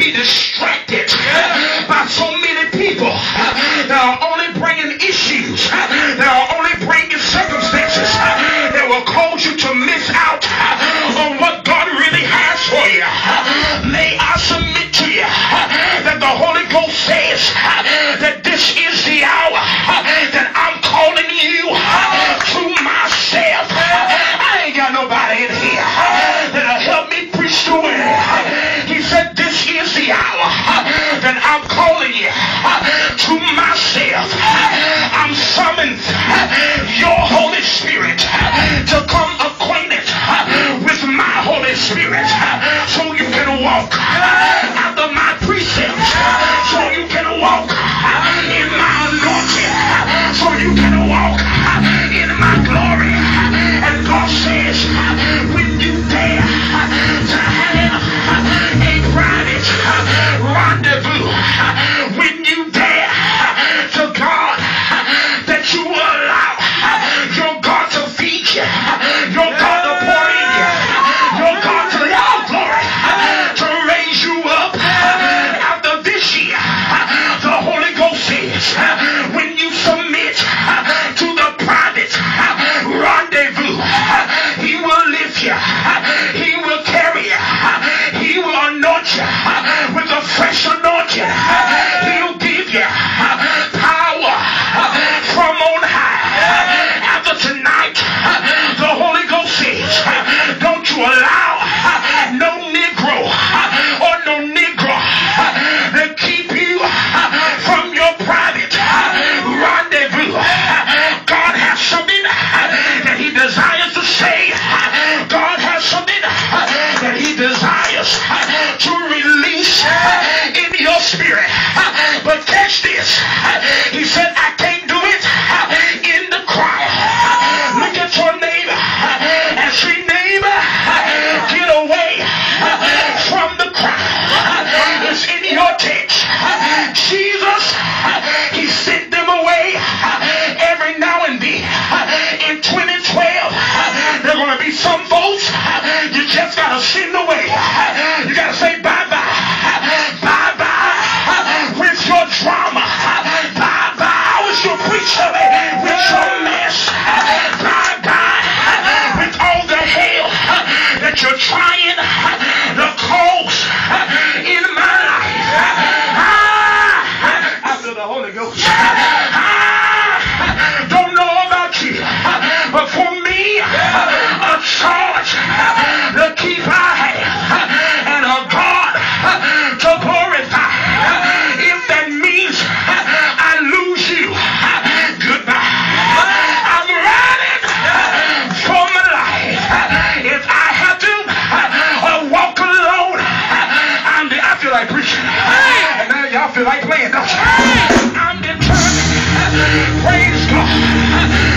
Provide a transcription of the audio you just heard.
be distracted by so many people that are only bringing issues, that are only bringing circumstances that will cause you to miss out on what God really has for you. May I submit to you that the Holy Ghost says that this is the hour that I'm calling you to myself. I ain't got nobody in here that'll help me preach the word. He said this is the hour that I'm calling you to myself. I'm summoning your Holy Spirit to come acquainted with my Holy Spirit so you can walk after my precepts, so you can walk in my anointing, so you can walk in my glory. And God says, when you dare to have a private rendezvous, when you dare to God that you will allow your God to feed you, your God to pour in you, your God to your glory, to raise you up after this year. The Holy Ghost says, when you submit to the private rendezvous, He will lift you, He will carry you, He will anoint you with a fresh anointing. He'll give you power from on high. After tonight, the Holy Ghost says, don't you allow no Negro or no Negro to keep you from your private rendezvous. God has something that He desires to say. God has something that He desires to release in your spirit. But catch this. He said, I can't do it in the choir. Look at your neighbor and say, neighbor, get away from the crowd. It's in your text. Jesus, He sent them away every now and then. In 2012, there are going to be some folks you just got to send away. You got to say bye-bye. Bye-bye with your drama. Bye-bye with your preacher, with your mess. Bye-bye with all the hell that you're trying to cause in my life. I feel the Holy Ghost. Don't know about you, but for me, a charge to keep I have and a God to glorify. If that means I lose you, goodbye. I'm running for my life. If I have to walk alone, I feel like preaching. And now y'all feel like playing, don't you? I'm determined. Praise God.